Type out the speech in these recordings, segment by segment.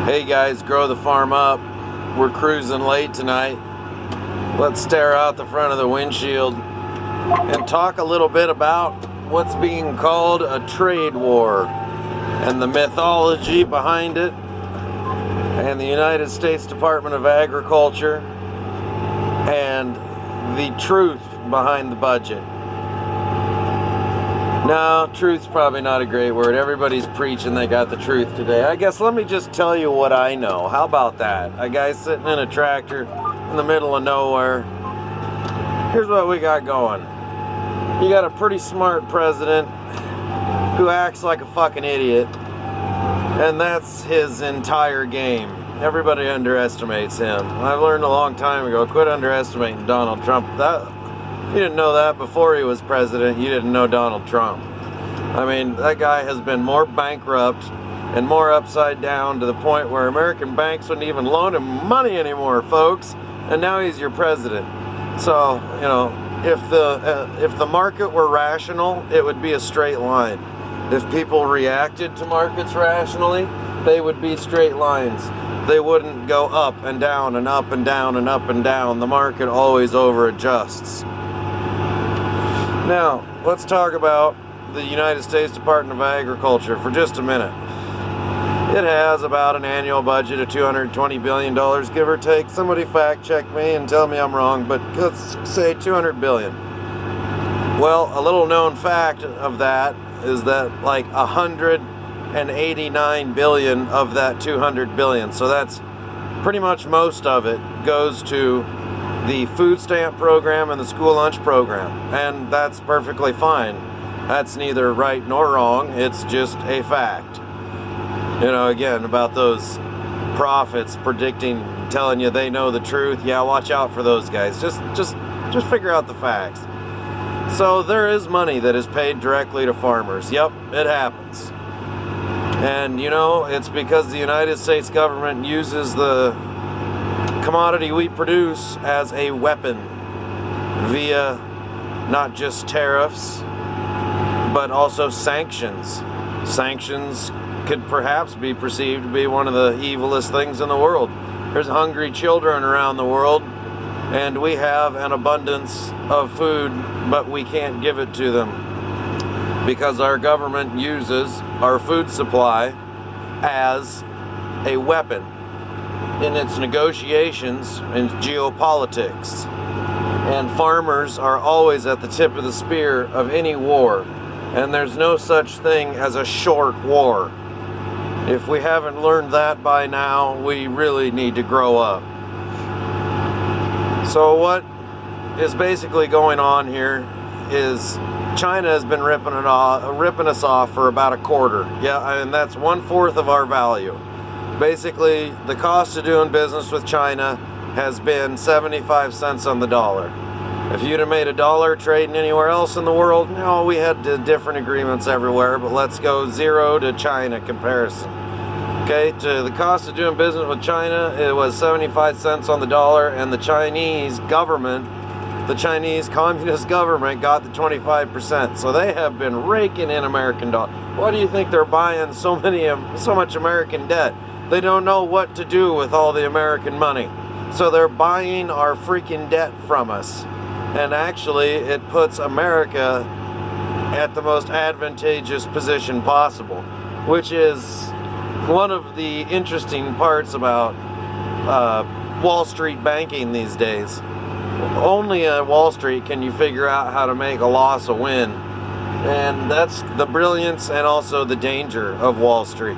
Hey guys, grow the farm up. We're cruising late tonight. Let's stare out the front of the windshield and talk a little bit about what's being called a trade war and the mythology behind it, and the United States Department of Agriculture and the truth behind the budget. No, truth's probably not a great word. Everybody's preaching they got the truth today. I guess let me just tell you what I know. How about that? A guy sitting in a tractor in the middle of nowhere. Here's what we got going. You got a pretty smart president who acts like a fucking idiot, and that's his entire game. Everybody underestimates him. I've learned a long time ago, quit underestimating Donald Trump. You didn't know that before he was president. You didn't know Donald Trump. I mean, that guy has been more bankrupt and more upside down to the point where American banks wouldn't even loan him money anymore, folks. And now he's your president. So, you know, if the market were rational, it would be a straight line. If people reacted to markets rationally, they would be straight lines. They wouldn't go up and down and up and down and up and down. The market always over adjusts. Now, let's talk about the United States Department of Agriculture for just a minute. It has about an annual budget of $220 billion, give or take. Somebody fact check me and tell me I'm wrong, but let's say $200 billion. Well, a little known fact of that is that like $189 billion of that $200 billion, so that's pretty much most of it, goes to the food stamp program and the school lunch program, and that's perfectly fine. That's neither right nor wrong, it's just a fact. You know, again, about those prophets predicting, telling you they know the truth, yeah, watch out for those guys. Just figure out the facts. So there is money that is paid directly to farmers. Yep, it happens. And you know, it's because the United States government uses the commodity we produce as a weapon via not just tariffs but also sanctions. Sanctions could perhaps be perceived to be one of the evilest things in the world. There's hungry children around the world, and we have an abundance of food, but we can't give it to them because our government uses our food supply as a weapon in its negotiations and geopolitics. And farmers are always at the tip of the spear of any war, and there's no such thing as a short war. If we haven't learned that by now, we really need to grow up. So what is basically going on here is China has been ripping us off for about a quarter. Yeah, and that's 1/4 of our value. Basically, the cost of doing business with China has been 75 cents on the dollar. If you'd have made $1 trading anywhere else in the world, no, we had different agreements everywhere, but let's go zero to China comparison. Okay, to the cost of doing business with China, it was 75 cents on the dollar, and the Chinese government, the Chinese Communist government, got the 25%. So they have been raking in American dollars. Why do you think they're buying so much American debt? They don't know what to do with all the American money. So they're buying our freaking debt from us. And actually, it puts America at the most advantageous position possible, which is one of the interesting parts about Wall Street banking these days. Only at Wall Street can you figure out how to make a loss a win. And that's the brilliance and also the danger of Wall Street.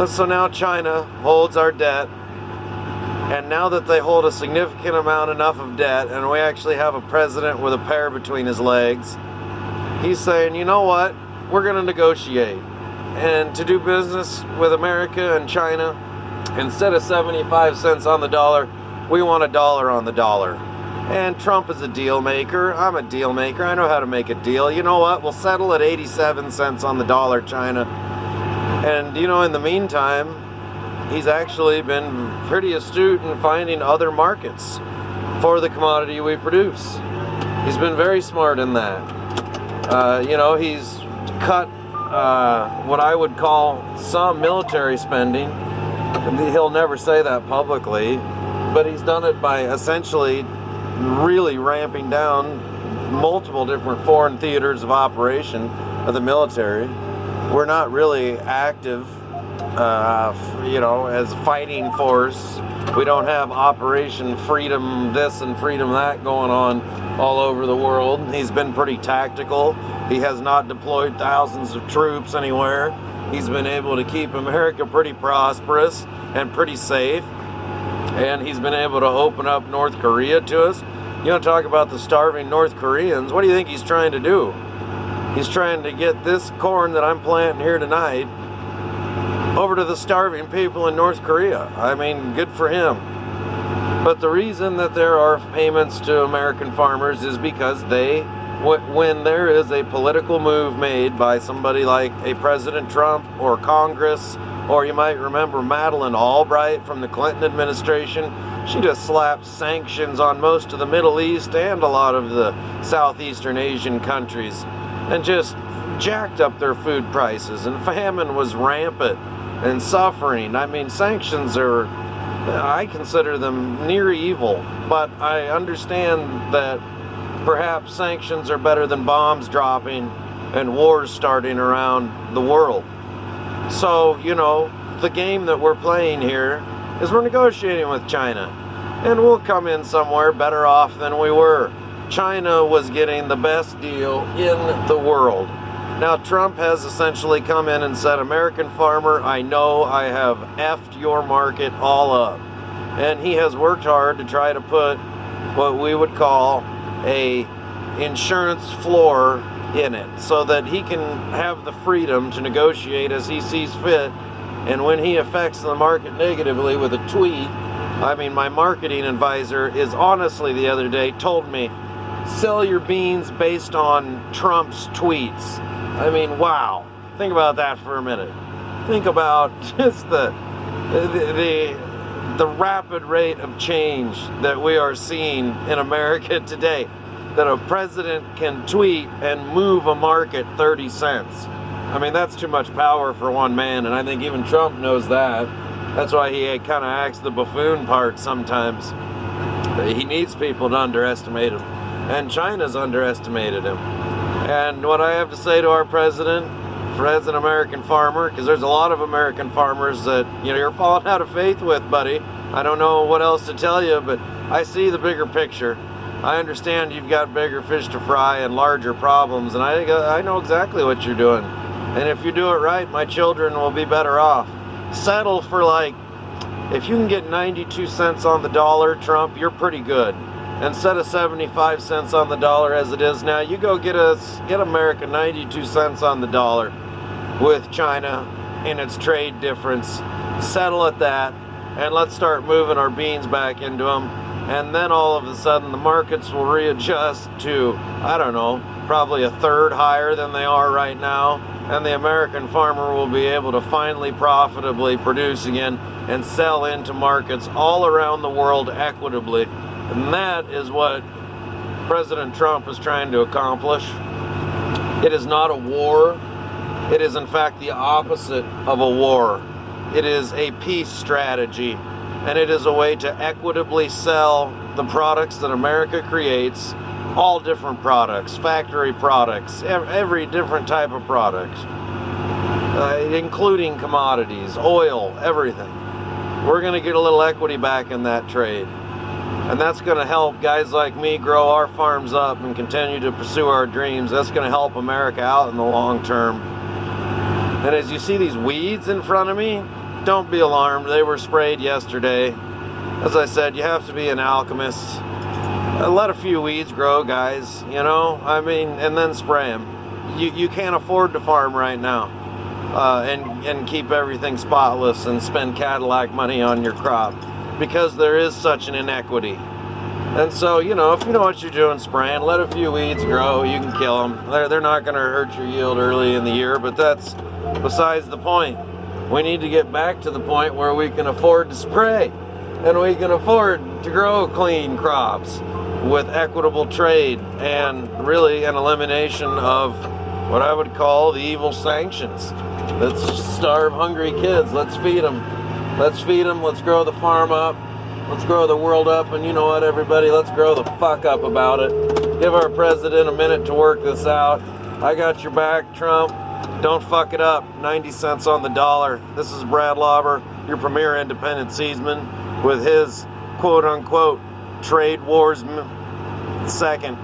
So now China holds our debt, and now that they hold a significant amount enough of debt, and we actually have a president with a pear between his legs, he's saying, you know what, we're going to negotiate. And to do business with America and China, instead of 75 cents on the dollar, we want $1 on the dollar. And Trump is a deal maker. I'm a deal maker. I know how to make a deal. You know what? We'll settle at 87 cents on the dollar, China. And, you know, in the meantime, he's actually been pretty astute in finding other markets for the commodity we produce. He's been very smart in that. You know, he's cut what I would call some military spending. He'll never say that publicly, but he's done it by essentially really ramping down multiple different foreign theaters of operation of the military. We're not really active, as fighting force. We don't have Operation Freedom this and Freedom that going on all over the world. He's been pretty tactical. He has not deployed thousands of troops anywhere. He's been able to keep America pretty prosperous and pretty safe. And he's been able to open up North Korea to us. You want to talk about the starving North Koreans? What do you think he's trying to do? He's trying to get this corn that I'm planting here tonight over to the starving people in North Korea. I mean, good for him. But the reason that there are payments to American farmers is because when there is a political move made by somebody like a President Trump or Congress, or you might remember Madeleine Albright from the Clinton administration, she just slapped sanctions on most of the Middle East and a lot of the Southeastern Asian countries and just jacked up their food prices, and famine was rampant and suffering. I mean, sanctions I consider them near evil, but I understand that perhaps sanctions are better than bombs dropping and wars starting around the world. So, the game that we're playing here is we're negotiating with China, and we'll come in somewhere better off than we were. China was getting the best deal in the world. Now, Trump has essentially come in and said, American farmer, I know I have effed your market all up. And he has worked hard to try to put what we would call a insurance floor in it so that he can have the freedom to negotiate as he sees fit. And when he affects the market negatively with a tweet, my marketing advisor is honestly the other day told me, sell your beans based on Trump's tweets. Wow. Think about that for a minute. Think about just the rapid rate of change that we are seeing in America today. That a president can tweet and move a market 30 cents. That's too much power for one man, and I think even Trump knows that. That's why he kind of acts the buffoon part sometimes. He needs people to underestimate him, and China's underestimated him. And what I have to say to our president, as an American farmer, because there's a lot of American farmers that you're falling out of faith with, buddy. I don't know what else to tell you, but I see the bigger picture. I understand you've got bigger fish to fry and larger problems, and I know exactly what you're doing. And if you do it right, my children will be better off. Settle for if you can get 92 cents on the dollar, Trump, you're pretty good. Instead of 75 cents on the dollar as it is now, you go get America 92 cents on the dollar with China in its trade difference. Settle at that, and let's start moving our beans back into them. And then all of a sudden the markets will readjust to, probably a third higher than they are right now. And the American farmer will be able to finally profitably produce again and sell into markets all around the world equitably. And that is what President Trump is trying to accomplish. It is not a war. It is in fact the opposite of a war. It is a peace strategy. And it is a way to equitably sell the products that America creates, all different products, factory products, every different type of product, including commodities, oil, everything. We're going to get a little equity back in that trade. And that's going to help guys like me grow our farms up and continue to pursue our dreams. That's going to help America out in the long term. And as you see these weeds in front of me, don't be alarmed. They were sprayed yesterday. As I said, you have to be an alchemist. Let a few weeds grow, guys, and then spray them. You can't afford to farm right now and keep everything spotless and spend Cadillac money on your crop because there is such an inequity. And so, if you know what you're doing spraying, let a few weeds grow. You can kill them. They're not going to hurt your yield early in the year, but that's besides the point. We need to get back to the point where we can afford to spray and we can afford to grow clean crops with equitable trade and really an elimination of what I would call the evil sanctions. Let's starve hungry kids. Let's feed them. Let's feed them. Let's grow the farm up. Let's grow the world up. And you know what, everybody? Let's grow the fuck up about it. Give our president a minute to work this out. I got your back, Trump. Don't fuck it up. 90 cents on the dollar. This is Brad Lauber, your premier independent seedsman, with his quote-unquote trade wars second.